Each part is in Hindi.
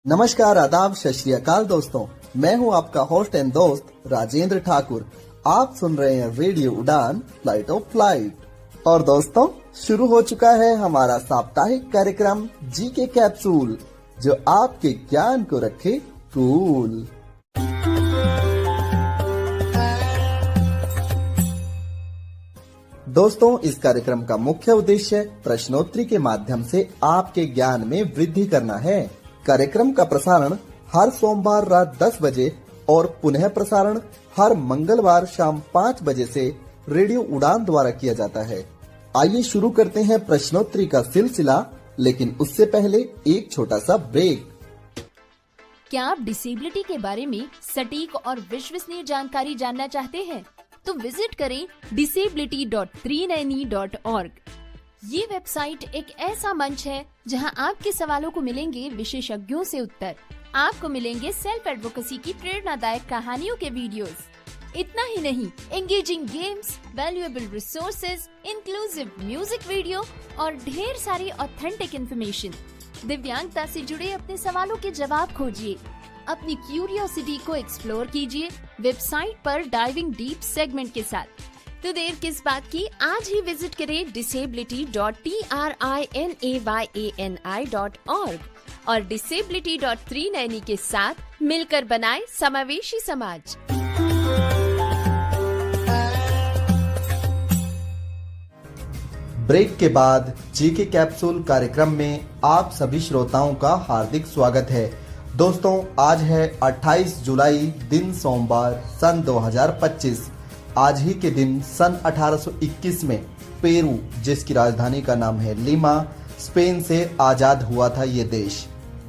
नमस्कार, आदाब, सत श्री अकाल दोस्तों। मैं हूं आपका होस्ट एंड दोस्त राजेंद्र ठाकुर। आप सुन रहे हैं रेडियो उड़ान फ्लाइट ऑफ फ्लाइट। और दोस्तों, शुरू हो चुका है हमारा साप्ताहिक कार्यक्रम जी के कैप्सूल, जो आपके ज्ञान को रखे कूल। दोस्तों, इस कार्यक्रम का मुख्य उद्देश्य प्रश्नोत्तरी के माध्यम से आपके ज्ञान में वृद्धि करना है। कार्यक्रम का प्रसारण हर सोमवार रात 10 बजे और पुनः प्रसारण हर मंगलवार शाम 5 बजे से रेडियो उड़ान द्वारा किया जाता है। आइए शुरू करते हैं प्रश्नोत्तरी का सिलसिला, लेकिन उससे पहले एक छोटा सा ब्रेक। क्या आप डिसेबिलिटी के बारे में सटीक और विश्वसनीय जानकारी जानना चाहते हैं? तो विजिट करें disability.390.org। ये वेबसाइट एक ऐसा मंच है जहां आपके सवालों को मिलेंगे विशेषज्ञों से उत्तर। आपको मिलेंगे सेल्फ एडवोकेसी की प्रेरणादायक कहानियों के वीडियोस। इतना ही नहीं, engaging games, valuable resources, inclusive music video और ढेर सारी ऑथेंटिक इन्फॉर्मेशन। दिव्यांगता से जुड़े अपने सवालों के जवाब खोजिए, अपनी क्यूरियोसिटी को एक्सप्लोर कीजिए वेबसाइट पर डाइविंग डीप सेगमेंट के साथ। तो देर किस बात की, आज ही विजिट करें disability.trinayani.org और disability.390 के साथ मिलकर बनाए समावेशी समाज। ब्रेक के बाद जी के कैप्सूल कार्यक्रम में आप सभी श्रोताओं का हार्दिक स्वागत है। दोस्तों, आज है 28 जुलाई, दिन सोमवार, सन 2025। आज ही के दिन सन 1821 में पेरू, जिसकी राजधानी का नाम है लीमा, स्पेन से आजाद हुआ था ये देश।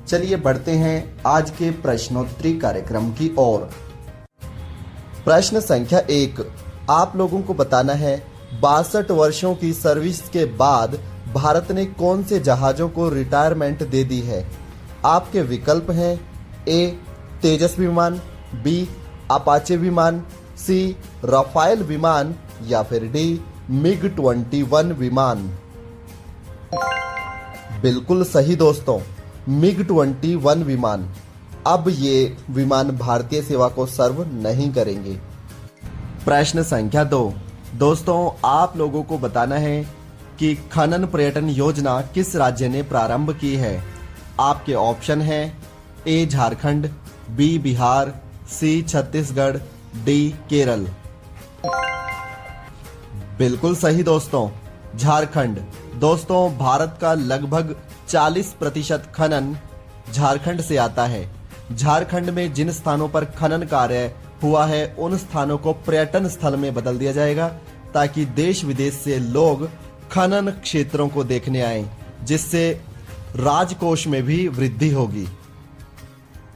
चलिए बढ़ते हैं आज के प्रश्नोत्तरी कार्यक्रम की ओर। प्रश्न संख्या 1, आप लोगों को बताना है 62 वर्षों की सर्विस के बाद भारत ने कौन से जहाजों को रिटायरमेंट दे दी है। आपके विकल्प हैं ए तेजस विमान, बी अपाचे विमान, सी राफेल विमान या फिर डी मिग 21 विमान। बिल्कुल सही दोस्तों, मिग 21 विमान। अब ये विमान भारतीय सेवा को सर्व नहीं करेंगे। प्रश्न संख्या 2, दोस्तों, आप लोगों को बताना है कि खनन पर्यटन योजना किस राज्य ने प्रारंभ की है। आपके ऑप्शन हैं ए झारखंड, बी बिहार, सी छत्तीसगढ़, डी केरल। बिल्कुल सही दोस्तों, झारखंड। दोस्तों, भारत का लगभग 40% खनन झारखंड से आता है। झारखंड में जिन स्थानों पर खनन कार्य हुआ है उन स्थानों को पर्यटन स्थल में बदल दिया जाएगा, ताकि देश विदेश से लोग खनन क्षेत्रों को देखने आएं, जिससे राजकोष में भी वृद्धि होगी।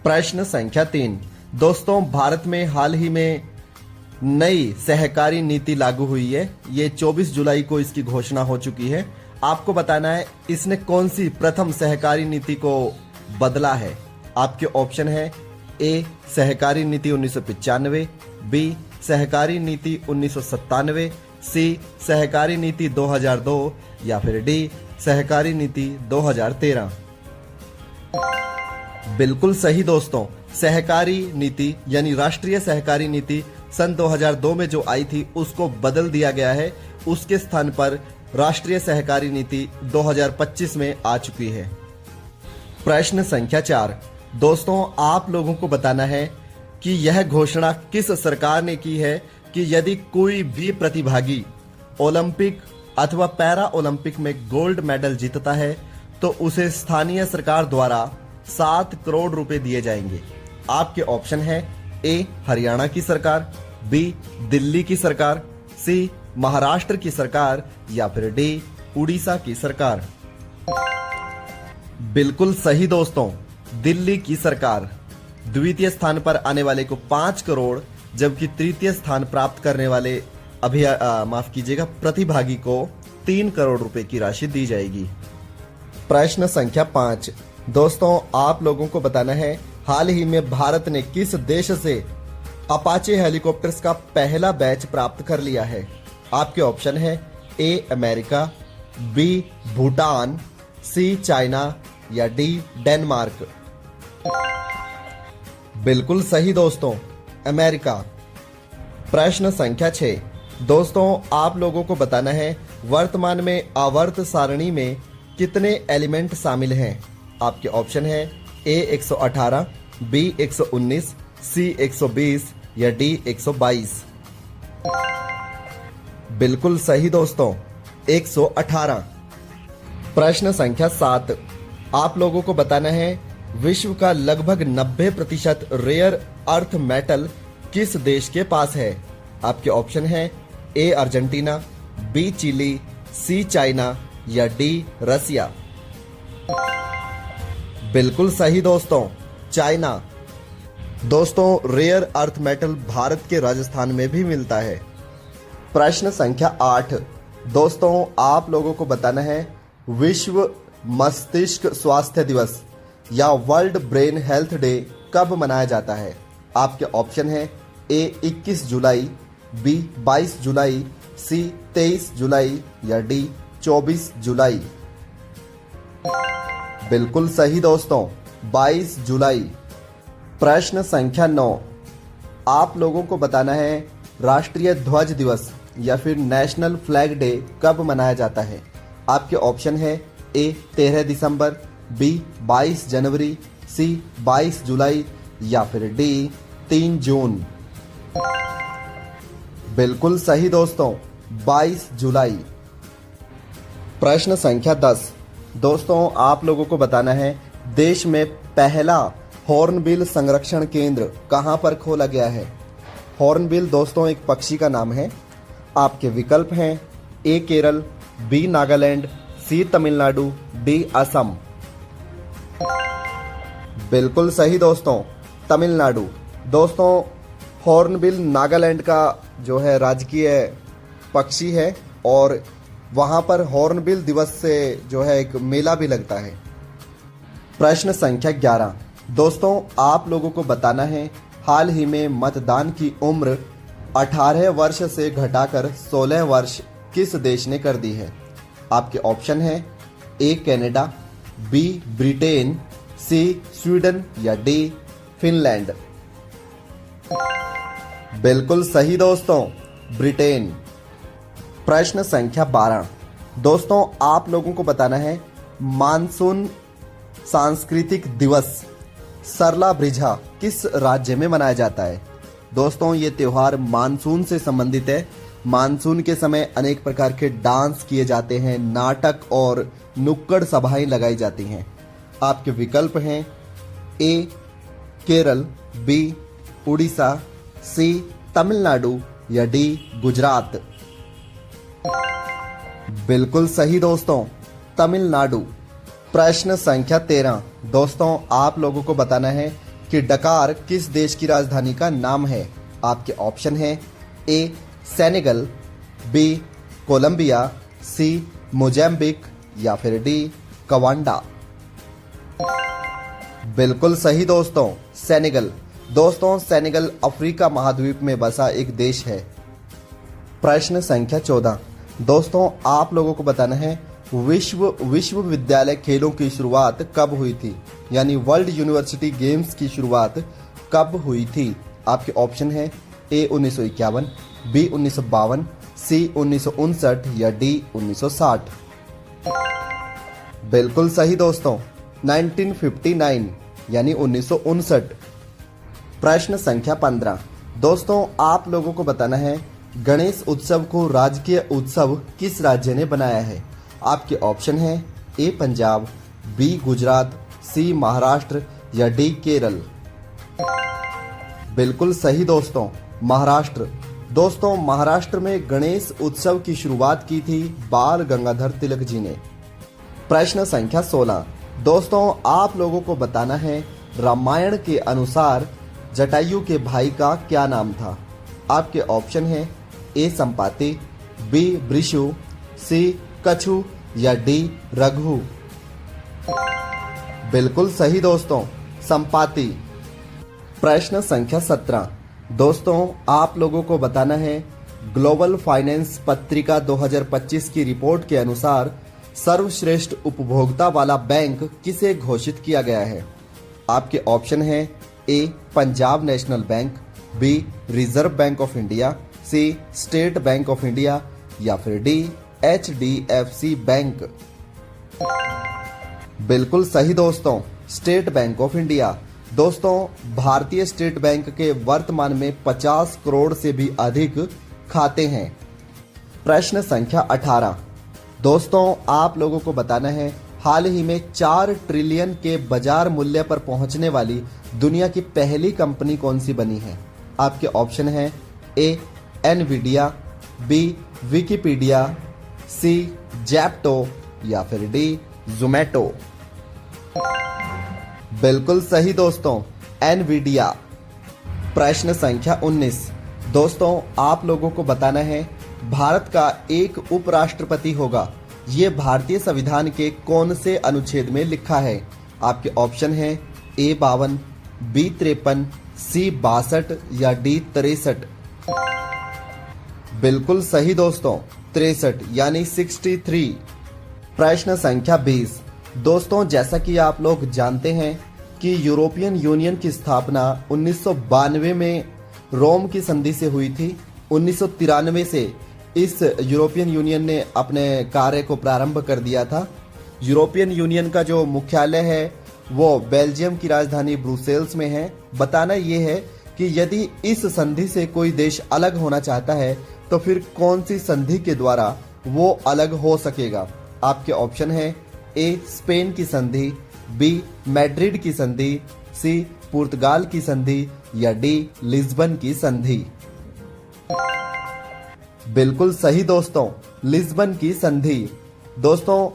प्रश्न संख्या 3, दोस्तों, भारत में हाल ही में नई सहकारी नीति लागू हुई है। ये 24 जुलाई को इसकी घोषणा हो चुकी है। आपको बताना है इसने कौन सी प्रथम सहकारी नीति को बदला है। आपके ऑप्शन है ए सहकारी नीति 1995, बी सहकारी नीति 1997, सी सहकारी नीति 2002 या फिर डी सहकारी नीति 2013। बिल्कुल सही दोस्तों, सहकारी नीति यानी राष्ट्रीय सहकारी नीति सन 2002 में जो आई थी उसको बदल दिया गया है। उसके स्थान पर राष्ट्रीय सहकारी नीति 2025 में आ चुकी है। प्रश्न संख्या 4, दोस्तों, आप लोगों को बताना है कि यह घोषणा किस सरकार ने की है कि यदि कोई भी प्रतिभागी ओलंपिक अथवा पैरा ओलंपिक में गोल्ड मेडल जीतता है तो उसे स्थानीय सरकार द्वारा 7 करोड़ रुपए दिए जाएंगे। आपके ऑप्शन है ए हरियाणा की सरकार, बी दिल्ली की सरकार, सी महाराष्ट्र की सरकार या फिर डी उड़ीसा की सरकार। बिल्कुल सही दोस्तों, दिल्ली की सरकार। द्वितीय स्थान पर आने वाले को 5 करोड़, जबकि तृतीय स्थान प्राप्त करने वाले प्रतिभागी को 3 करोड़ रुपए की राशि दी जाएगी। प्रश्न संख्या 5, दोस्तों, आप लोगों को बताना है हाल ही में भारत ने किस देश से अपाचे हेलीकॉप्टर्स का पहला बैच प्राप्त कर लिया है। आपके ऑप्शन है A America, B Bhutan, C China या डी डेनमार्क। बिल्कुल सही दोस्तों, अमेरिका। प्रश्न संख्या 6। दोस्तों आप लोगों को बताना है वर्तमान में आवर्त सारणी में कितने एलिमेंट शामिल हैं। आपके ऑप्शन है ए 118, बी 119, सी 120 या डी 122। बिल्कुल सही दोस्तों, 118। प्रश्न संख्या 7। आप लोगों को बताना है विश्व का लगभग 90% रेयर अर्थ मेटल किस देश के पास है। आपके ऑप्शन है ए अर्जेंटीना, बी चिली, सी चाइना या डी रसिया। बिल्कुल सही दोस्तों, चाइना। दोस्तों रेयर अर्थ मेटल भारत के राजस्थान में भी मिलता है। प्रश्न संख्या 8। दोस्तों आप लोगों को बताना है विश्व मस्तिष्क स्वास्थ्य दिवस या वर्ल्ड ब्रेन हेल्थ डे कब मनाया जाता है। आपके ऑप्शन है ए 21 जुलाई, बी 22 जुलाई, सी 23 जुलाई या डी 24 जुलाई। बिल्कुल सही दोस्तों, 22 जुलाई। प्रश्न संख्या 9। आप लोगों को बताना है राष्ट्रीय ध्वज दिवस या फिर नेशनल फ्लैग डे कब मनाया जाता है। आपके ऑप्शन है ए 13 दिसंबर, बी 22 जनवरी, सी 22 जुलाई या फिर डी 3 जून। बिल्कुल सही दोस्तों, 22 जुलाई। प्रश्न संख्या 10। दोस्तों आप लोगों को बताना है देश में पहला हॉर्नबिल संरक्षण केंद्र कहां पर खोला गया है। हॉर्नबिल दोस्तों एक पक्षी का नाम है। आपके विकल्प हैं ए केरल, बी नागालैंड, सी तमिलनाडु, डी असम। बिल्कुल सही दोस्तों, तमिलनाडु। दोस्तों हॉर्नबिल नागालैंड का जो है राजकीय पक्षी है और वहां पर हॉर्नबिल दिवस से जो है एक मेला भी लगता है। प्रश्न संख्या 11। दोस्तों आप लोगों को बताना है हाल ही में मतदान की उम्र 18 वर्ष से घटाकर 16 वर्ष किस देश ने कर दी है। आपके ऑप्शन है A Canada, B Britain, C Sweden या डी फिनलैंड। बिल्कुल सही दोस्तों, ब्रिटेन। प्रश्न संख्या 12। दोस्तों आप लोगों को बताना है मानसून सांस्कृतिक दिवस सरला ब्रिझा किस राज्य में मनाया जाता है। दोस्तों ये त्योहार मानसून से संबंधित है। मानसून के समय अनेक प्रकार के डांस किए जाते हैं, नाटक और नुक्कड़ सभाएं लगाई जाती हैं। आपके विकल्प हैं ए केरल, बी उड़ीसा, सी तमिलनाडु या डी गुजरात। बिल्कुल सही दोस्तों, तमिलनाडु। प्रश्न संख्या 13। दोस्तों आप लोगों को बताना है कि डकार किस देश की राजधानी का नाम है। आपके ऑप्शन है ए सेनेगल, बी कोलंबिया, सी मोजाम्बिक या फिर डी कवांडा। बिल्कुल सही दोस्तों, सेनेगल। दोस्तों सेनेगल अफ्रीका महाद्वीप में बसा एक देश है। प्रश्न संख्या 14। दोस्तों आप लोगों को बताना है विश्वविद्यालय खेलों की शुरुआत कब हुई थी, यानी वर्ल्ड यूनिवर्सिटी गेम्स की शुरुआत कब हुई थी। आपके ऑप्शन है ए 1951, बी 1952, सी 1959 या डी 1960। बिल्कुल सही दोस्तों, 1959 यानी 1959। प्रश्न संख्या 15। दोस्तों आप लोगों को बताना है गणेश उत्सव को राजकीय उत्सव किस राज्य ने बनाया है। आपके ऑप्शन है ए पंजाब, बी गुजरात, सी महाराष्ट्र या डी केरल। बिल्कुल सही दोस्तों, महाराष्ट्र। दोस्तों महाराष्ट्र में गणेश उत्सव की शुरुआत की थी बाल गंगाधर तिलक जी ने। प्रश्न संख्या 16। दोस्तों आप लोगों को बताना है रामायण के अनुसार जटायु के भाई का क्या नाम था। आपके ऑप्शन है ए संपाति, बी वृषु, सी कछु या डी रघु। बिल्कुल सही दोस्तों, संपाति। प्रश्न संख्या 17। दोस्तों आप लोगों को बताना है ग्लोबल फाइनेंस पत्रिका 2025 की रिपोर्ट के अनुसार सर्वश्रेष्ठ उपभोक्ता वाला बैंक किसे घोषित किया गया है। आपके ऑप्शन है A Punjab national bank, B reserve bank of India, C state bank of India या फिर डी HDFC बैंक। बिल्कुल सही दोस्तों, स्टेट बैंक ऑफ इंडिया। दोस्तों, भारतीय स्टेट बैंक के वर्तमान में 50 करोड़ से भी अधिक खाते हैं। प्रश्न संख्या 18। दोस्तों, आप लोगों को बताना है हाल ही में 4 ट्रिलियन के बाजार मूल्य पर पहुंचने वाली दुनिया की पहली कंपनी कौन सी बनी है। आपके ऑप्शन है ए एनवीडिया, बी विकिपीडिया, सी जैप्टो या फिर डी जोमैटो। बिल्कुल सही दोस्तों, एनवीडिया। प्रश्न संख्या 19। दोस्तों, आप लोगों को बताना है भारत का एक उपराष्ट्रपति होगा, ये भारतीय संविधान के कौन से अनुच्छेद में लिखा है। आपके ऑप्शन है ए 52, बी 53, सी 62 या डी 63। बिल्कुल सही दोस्तों, 63 यानी 63। प्रश्न संख्या 20। दोस्तों, जैसा कि आप लोग जानते हैं कि यूरोपियन यूनियन की स्थापना 1992 में रोम की संधि से हुई थी। 1993 से इस यूरोपियन यूनियन ने अपने कार्य को प्रारंभ कर दिया था। यूरोपियन यूनियन का जो मुख्यालय है वो बेल्जियम की राजधानी ब्रुसेल्स में है। बताना ये है कि यदि इस संधि से कोई देश अलग होना चाहता है तो फिर कौन सी संधि के द्वारा वो अलग हो सकेगा। आपके ऑप्शन है ए स्पेन की संधि, बी मैड्रिड की संधि, सी पुर्तगाल की संधि या डी लिस्बन की संधि। बिल्कुल सही दोस्तों, लिस्बन की संधि। दोस्तों,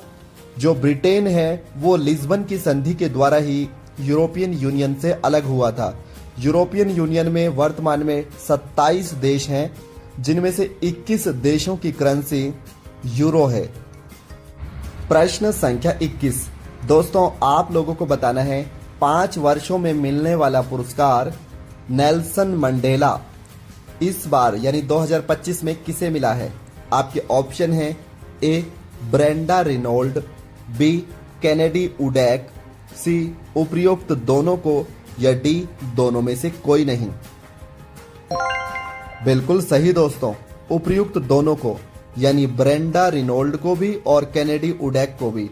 जो ब्रिटेन है वो लिस्बन की संधि के द्वारा ही यूरोपियन यूनियन से अलग हुआ था। यूरोपियन यूनियन में वर्तमान में 27 देश हैं, जिनमें से 21 देशों की करेंसी यूरो है। प्रश्न संख्या 21। दोस्तों, आप लोगों को बताना है 5 वर्षों में मिलने वाला पुरस्कार नेल्सन मंडेला इस बार यानी 2025 में किसे मिला है। आपके ऑप्शन है ए ब्रेंडा रेनॉल्ड, बी कैनेडी उडैक, सी उपयुक्त दोनों को या डी दोनों में से कोई नहीं। बिल्कुल सही दोस्तों, उपयुक्त दोनों को यानी ब्रेंडा रेनॉल्ड को भी और कैनेडी उडैक को भी।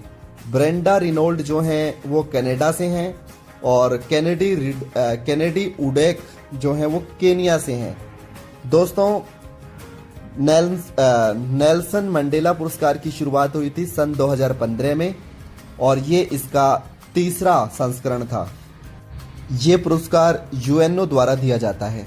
ब्रेंडा रेनॉल्ड जो हैं वो कनाडा से हैं और कैनेडी उडैक जो हैं वो केनिया से हैं। दोस्तों, नेल्सन मंडेला पुरस्कार की शुरुआत हुई थी सन 2015 में और ये इसका 3रा संस्करण था। ये पुरस्कार यूएनओ द्वारा दिया जाता है।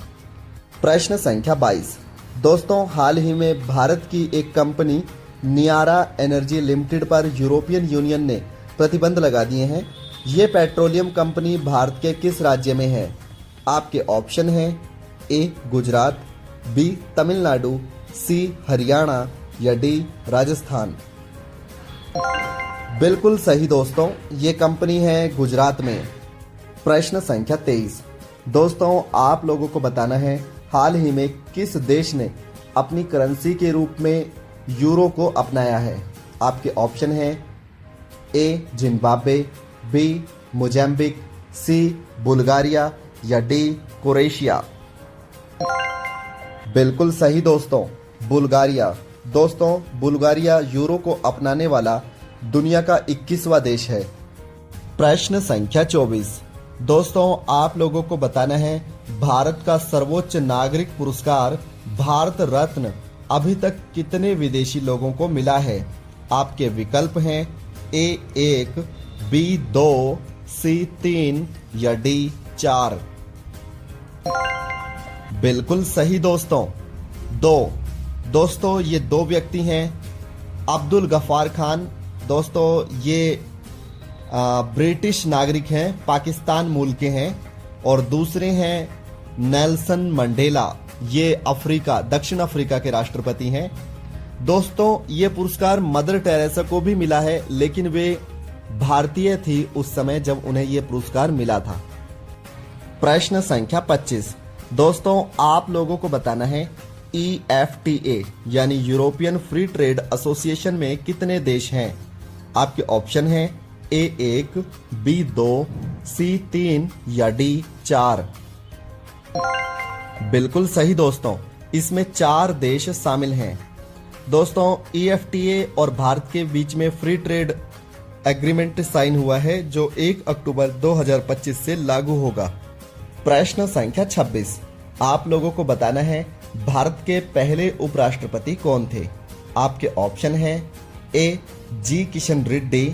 प्रश्न संख्या 22। दोस्तों, हाल ही में भारत की एक कंपनी नियारा एनर्जी लिमिटेड पर यूरोपियन यूनियन ने प्रतिबंध लगा दिए हैं। ये पेट्रोलियम कंपनी भारत के किस राज्य में है। आपके ऑप्शन हैं ए गुजरात, बी तमिलनाडु, सी हरियाणा या डी राजस्थान। बिल्कुल सही दोस्तों, ये कंपनी है गुजरात में। प्रश्न संख्या 23। दोस्तों, आप लोगों को बताना है हाल ही में किस देश ने अपनी करेंसी के रूप में यूरो को अपनाया है। आपके ऑप्शन है ए जिम्बाब्वे, बी मोजाम्बिक, सी बुल्गारिया या डी क्रोएशिया। बिल्कुल सही दोस्तों, बुल्गारिया। दोस्तों, बुल्गारिया यूरो को अपनाने वाला दुनिया का 21वां देश है। प्रश्न संख्या 24। दोस्तों, आप लोगों को बताना है भारत का सर्वोच्च नागरिक पुरस्कार भारत रत्न अभी तक कितने विदेशी लोगों को मिला है। आपके विकल्प हैं ए 1, बी 2, सी 3 या डी 4। बिल्कुल सही दोस्तों, 2। दोस्तों, ये 2 व्यक्ति हैं। अब्दुल गफ्फार खान, दोस्तों ये ब्रिटिश नागरिक हैं, पाकिस्तान मूल के हैं। और दूसरे हैं नेल्सन मंडेला, ये दक्षिण अफ्रीका के राष्ट्रपति हैं। दोस्तों, ये पुरस्कार मदर टेरेसा को भी मिला है, लेकिन वे भारतीय थी उस समय जब उन्हें ये पुरस्कार मिला था। प्रश्न संख्या 25। दोस्तों, आप लोगों को बताना है EFTA यानी यूरोपियन फ्री ट्रेड एसोसिएशन में कितने देश हैं। आपके ऑप्शन हैं A1, B2, सी 3 या डी 4? बिल्कुल सही दोस्तों, इसमें 4 देश शामिल हैं। दोस्तों EFTA और भारत के बीच में फ्री ट्रेड एग्रीमेंट साइन हुआ है जो 1 अक्टूबर 2025 से लागू होगा। प्रश्न संख्या 26, आप लोगों को बताना है भारत के पहले उपराष्ट्रपति कौन थे। आपके ऑप्शन है ए जी किशन रेड्डी,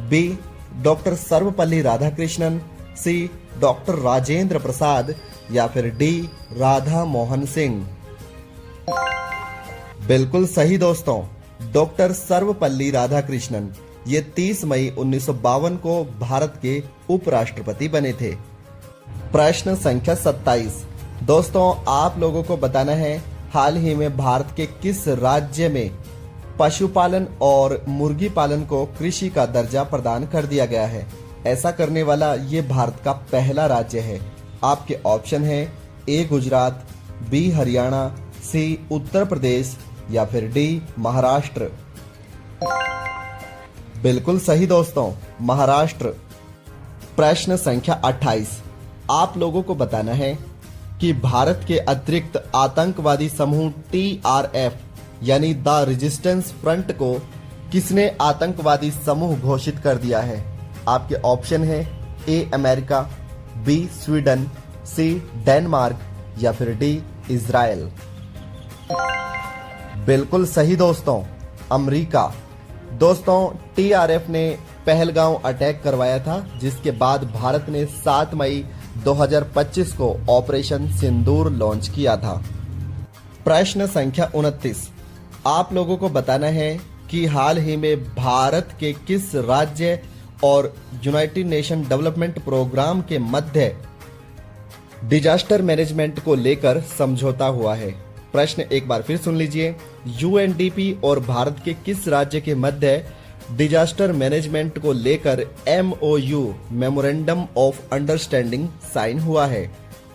बी डॉक्टर सर्वपल्ली राधाकृष्णन, सी डॉक्टर राजेंद्र प्रसाद या फिर डी राधा मोहन सिंह। बिल्कुल सही दोस्तों, डॉक्टर सर्वपल्ली राधाकृष्णन ये 30 मई 1952 को भारत के उपराष्ट्रपति बने थे। प्रश्न संख्या 27, दोस्तों आप लोगों को बताना है हाल ही में भारत के किस राज्य में पशुपालन और मुर्गी पालन को कृषि का दर्जा प्रदान कर दिया गया है। ऐसा करने वाला ये भारत का पहला राज्य है। आपके ऑप्शन है ए गुजरात, बी हरियाणा, सी उत्तर प्रदेश या फिर डी महाराष्ट्र। बिल्कुल सही दोस्तों, महाराष्ट्र। प्रश्न संख्या 28, आप लोगों को बताना है कि भारत के अतिरिक्त आतंकवादी समूह TRF यानी द रेजिस्टेंस फ्रंट को किसने आतंकवादी समूह घोषित कर दिया है। आपके ऑप्शन है A America, B Sweden, C Denmark या फिर डी इजराइल। बिल्कुल सही दोस्तों, अमेरिका। दोस्तों TRF ने पहलगांव अटैक करवाया था जिसके बाद भारत ने 7 मई 2025 को ऑपरेशन सिंदूर लॉन्च किया था। प्रश्न संख्या 29, आप लोगों को बताना है कि हाल ही में भारत के किस राज्य और यूनाइटेड नेशन डेवलपमेंट प्रोग्राम के मध्य डिजास्टर मैनेजमेंट को लेकर समझौता हुआ है। प्रश्न एक बार फिर सुन लीजिए, UNDP और भारत के किस राज्य के मध्य डिजास्टर मैनेजमेंट को लेकर MOU memorandum of understanding sign हुआ है।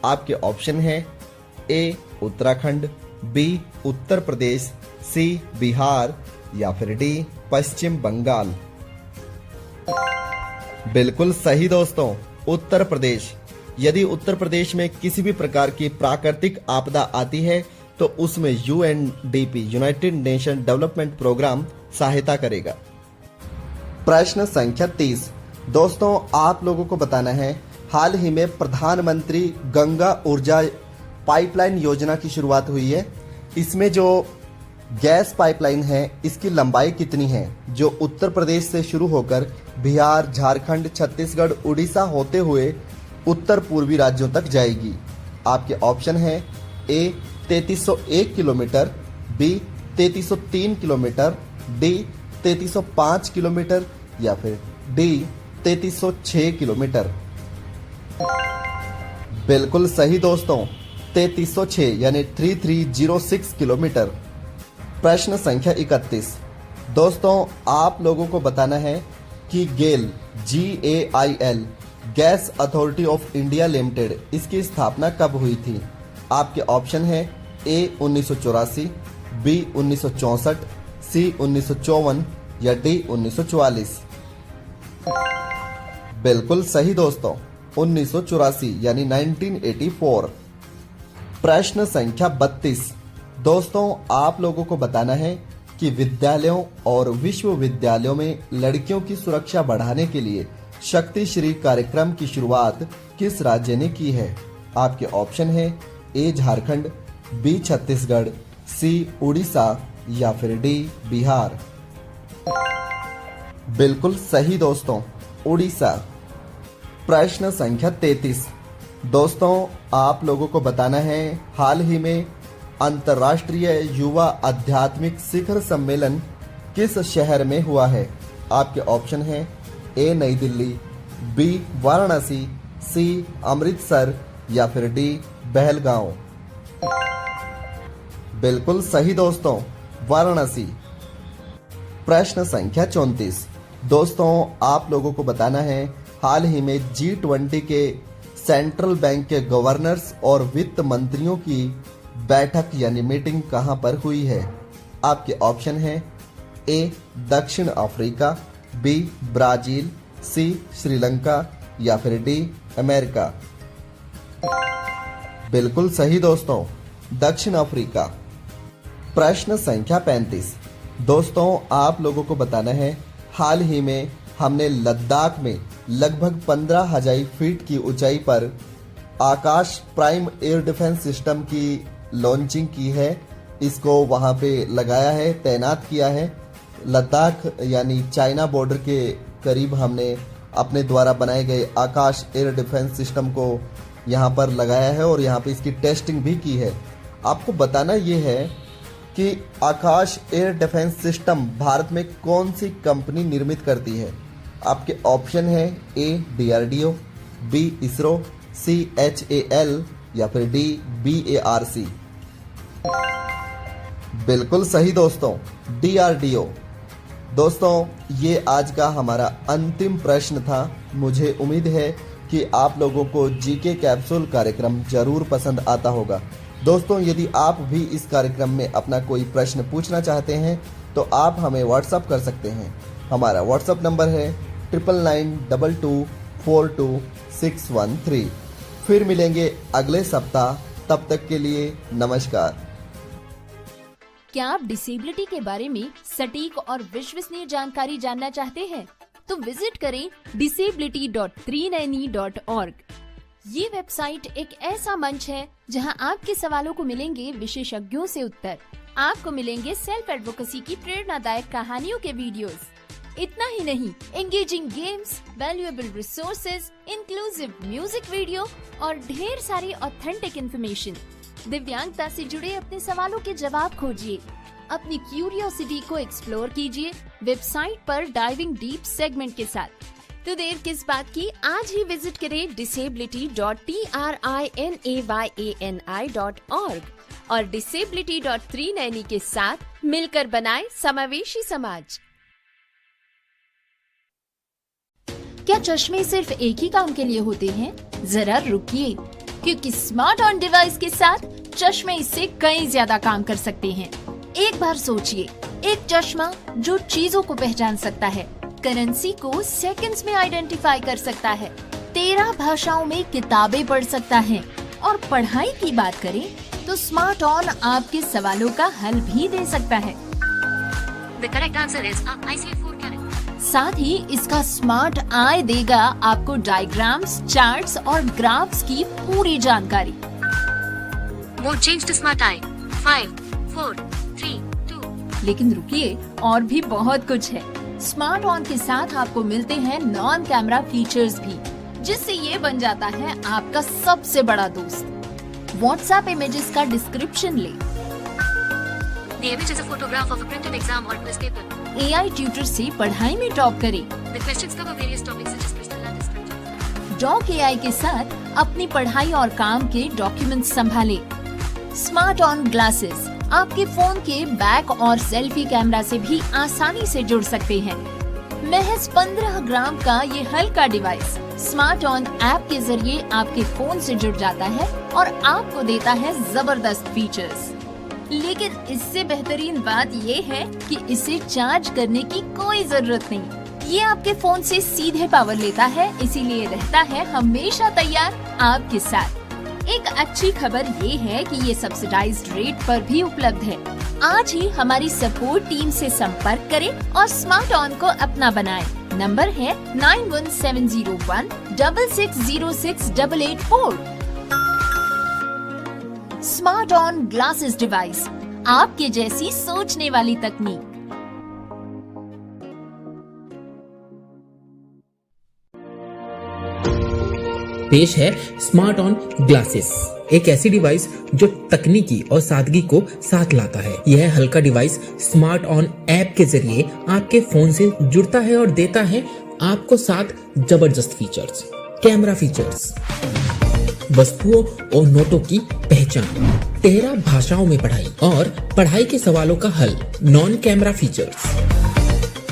आपके ऑप्शन है A Uttarakhand, B Uttar Pradesh, C Bihar या फिर डी पश्चिम बंगाल। बिल्कुल सही दोस्तों, उत्तर प्रदेश। यदि उत्तर प्रदेश में किसी भी प्रकार की प्राकृतिक आपदा आती है तो उसमें UNDP United Nation Development Programme सहायता करेगा। प्रश्न संख्या 30, दोस्तों आप लोगों को बताना है हाल ही में प्रधानमंत्री गंगा ऊर्जा पाइपलाइन योजना की शुरुआत हुई है। इसमें जो गैस पाइपलाइन है इसकी लंबाई कितनी है, जो उत्तर प्रदेश से शुरू होकर बिहार, झारखंड, छत्तीसगढ़, उड़ीसा होते हुए उत्तर पूर्वी राज्यों तक जाएगी। आपके ऑप्शन है A 3301 kilometre, B 3303 kilometre, D 3305 kilometre या फिर डी 3306 किलोमीटर। बिल्कुल सही दोस्तों, 3306 यानी 3306 किलोमीटर। प्रश्न संख्या 31, दोस्तों आप लोगों को बताना है कि गेल GAIL gas authority of India limited इसकी स्थापना कब हुई थी। आपके ऑप्शन है ए 1984, बी 1964, सी 1954 या डी 1944। बिल्कुल सही दोस्तों, 1984 यानी 1984। प्रश्न संख्या 32, दोस्तों आप लोगों को बताना है कि विद्यालयों और विश्वविद्यालयों में लड़कियों की सुरक्षा बढ़ाने के लिए शक्ति श्री कार्यक्रम की शुरुआत किस राज्य ने की है। आपके ऑप्शन है ए झारखंड, बी छत्तीसगढ़, सी उड़ीसा या फिर डी बिहार। बिल्कुल सही दोस्तों, उड़ीसा। प्रश्न संख्या 33, दोस्तों आप लोगों को बताना है हाल ही में अंतर्राष्ट्रीय युवा आध्यात्मिक शिखर सम्मेलन किस शहर में हुआ है। आपके ऑप्शन है ए नई दिल्ली, बी वाराणसी, सी अमृतसर या फिर डी बहलगांव। बिल्कुल सही दोस्तों, वाराणसी। प्रश्न संख्या 34, दोस्तों आप लोगों को बताना है हाल ही में G20 के सेंट्रल बैंक के गवर्नर्स और वित्त मंत्रियों की बैठक यानी मीटिंग कहां पर हुई है। आपके ऑप्शन है ए दक्षिण अफ्रीका, बी ब्राजील, सी श्रीलंका या फिर डी अमेरिका। बिल्कुल सही दोस्तों, दक्षिण अफ्रीका। प्रश्न संख्या 35। दोस्तों आप लोगों को बताना है, हाल ही में हमने लद्दाख में लगभग 15,000 फीट की ऊंचाई पर आकाश प्राइम एयर डिफेंस सिस्टम की लॉन्चिंग की है। इसको वहां पे लगाया है, तैनात किया है। लद्दाख यानी चाइना बॉर्डर के करीब हमने अपने द्वारा बनाए गए आकाश एयर डिफेंस सिस्टम को यहाँ पर लगाया है और यहाँ पे इसकी टेस्टिंग भी की है। आपको बताना ये है कि आकाश एयर डिफेंस सिस्टम भारत में कौन सी कंपनी निर्मित करती है। आपके ऑप्शन है ए DRDO, बी इसरो, सी HAL या फिर डी BARC। बिल्कुल सही दोस्तों, DRDO। दोस्तों ये आज का हमारा अंतिम प्रश्न था। मुझे उम्मीद है कि आप लोगों को जीके कैप्सूल कार्यक्रम जरूर पसंद आता होगा। दोस्तों यदि आप भी इस कार्यक्रम में अपना कोई प्रश्न पूछना चाहते हैं तो आप हमें व्हाट्सअप कर सकते हैं। हमारा व्हाट्सअप नंबर है 9992242613। फिर मिलेंगे अगले सप्ताह, तब तक के लिए नमस्कार। क्या आप डिसेबिलिटी के बारे में सटीक और विश्वसनीय जानकारी जानना चाहते हैं? तो विजिट करें disability.390.org। ये वेबसाइट एक ऐसा मंच है जहां आपके सवालों को मिलेंगे विशेषज्ञों से उत्तर। आपको मिलेंगे सेल्फ एडवोकेसी की प्रेरणादायक कहानियों के वीडियोस। इतना ही नहीं, engaging games, valuable resources, inclusive music video और ढेर सारी ऑथेंटिक इंफॉर्मेशन। दिव्यांगता से जुड़े अपने सवालों के जवाब खोजिए, अपनी क्यूरियोसिटी को एक्सप्लोर कीजिए वेबसाइट पर डाइविंग डीप सेगमेंट के साथ। तो देर किस बात की, आज ही विजिट करें disability.trinayani.org और disability.390 के साथ मिलकर बनाए समावेशी समाज। क्या चश्मे सिर्फ एक ही काम के लिए होते हैं? जरा रुकिए, क्योंकि स्मार्ट ऑन डिवाइस के साथ चश्मे इससे कई ज्यादा काम कर सकते हैं। एक बार सोचिए, एक चश्मा जो चीजों को पहचान सकता है, करेंसी को सेकंड्स में आइडेंटिफाई कर सकता है, 13 भाषाओं में किताबें पढ़ सकता है और पढ़ाई की बात करें तो स्मार्ट ऑन आपके सवालों का हल भी दे सकता है। The correct answer is IC4 carat. साथ ही इसका स्मार्ट आई देगा आपको डायग्राम्स, चार्ट्स और ग्राफ्स की पूरी जानकारी। Mode change to smart eye. 5, 4, 3, 2. लेकिन रुकिए, और भी बहुत कुछ है। स्मार्ट ऑन के साथ आपको मिलते हैं नॉन कैमरा फीचर्स भी, जिससे ये बन जाता है आपका सबसे बड़ा दोस्त। व्हाट्सएप इमेजेस का डिस्क्रिप्शन ले, The image is a photograph of a printed exam or quiz paper. AI tutor से पढ़ाई में टॉप करें। The questions cover various topics such as crystal and structure. Doc AI के साथ अपनी पढ़ाई और काम के डॉक्यूमेंट्स संभालें। स्मार्ट ऑन ग्लासेस आपके फोन के बैक और सेल्फी कैमरा से भी आसानी से जुड़ सकते हैं। महज 15 ग्राम का ये हल्का डिवाइस स्मार्ट ऑन ऐप के जरिए आपके फोन से जुड़ जाता है और आपको देता है जबरदस्त फीचर्स। लेकिन इससे बेहतरीन बात ये है कि इसे चार्ज करने की कोई जरूरत नहीं। ये आपके फोन से सीधे पावर लेता है, इसीलिए रहता है हमेशा तैयार आपके साथ। एक अच्छी खबर ये है कि ये सब्सिडाइज्ड रेट पर भी उपलब्ध है। आज ही हमारी सपोर्ट टीम से संपर्क करें और स्मार्ट ऑन को अपना बनाएं। नंबर है 917016606884। स्मार्ट ऑन ग्लासेस डिवाइस, आपके जैसी सोचने वाली तकनीक। पेश है स्मार्ट ऑन ग्लासेस, एक ऐसी डिवाइस जो तकनीकी और सादगी को साथ लाता है। यह हल्का डिवाइस स्मार्ट ऑन ऐप के जरिए आपके फोन से जुड़ता है और देता है आपको साथ जबरदस्त फीचर्स, कैमरा फीचर्स, वस्तुओं और नोटों की पहचान, 13 भाषाओं में पढ़ाई और पढ़ाई के सवालों का हल, non camera features,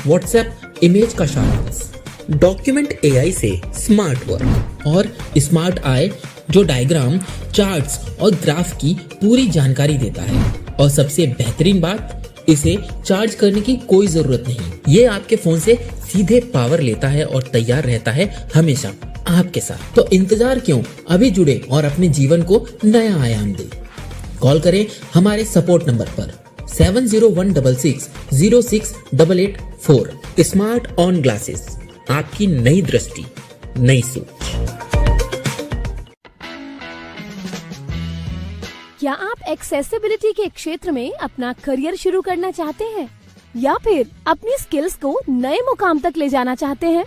WhatsApp image का सारांश, डॉक्यूमेंट AI से स्मार्ट वर्क और स्मार्ट आई जो डायग्राम, चार्ट्स और ग्राफ की पूरी जानकारी देता है। और सबसे बेहतरीन बात, इसे चार्ज करने की कोई जरूरत नहीं। ये आपके फोन से सीधे पावर लेता है और तैयार रहता है हमेशा आपके साथ। तो इंतजार क्यों, अभी जुड़े और अपने जीवन को नया आयाम दे। कॉल करें हमारे सपोर्ट नंबर पर 7016606884। स्मार्ट ऑन ग्लासेस, आपकी नई दृष्टि, नई सोच। क्या आप एक्सेसिबिलिटी के क्षेत्र में अपना करियर शुरू करना चाहते हैं या फिर अपनी स्किल्स को नए मुकाम तक ले जाना चाहते हैं?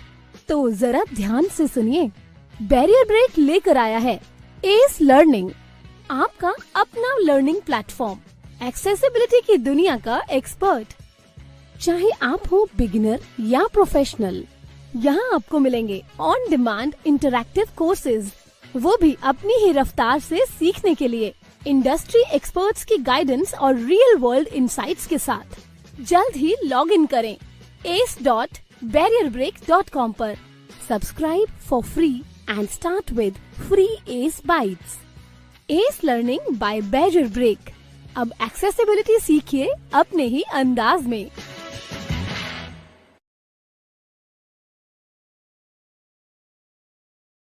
तो जरा ध्यान से सुनिए, बैरियर ब्रेक लेकर आया है एस लर्निंग, आपका अपना लर्निंग प्लेटफॉर्म, एक्सेसिबिलिटी की दुनिया का एक्सपर्ट। चाहे आप हो बिगिनर या प्रोफेशनल, यहाँ आपको मिलेंगे ऑन डिमांड इंटरैक्टिव कोर्सेज, वो भी अपनी ही रफ्तार से सीखने के लिए, इंडस्ट्री एक्सपर्ट्स की गाइडेंस और रियल वर्ल्ड इनसाइट्स के साथ। जल्द ही लॉग इन करें ace.barrierbreak.com पर। Subscribe for free and start with free Ace Bytes. Ace Learning by Barrier Break. अब एक्सेसिबिलिटी सीखिए अपने ही अंदाज में।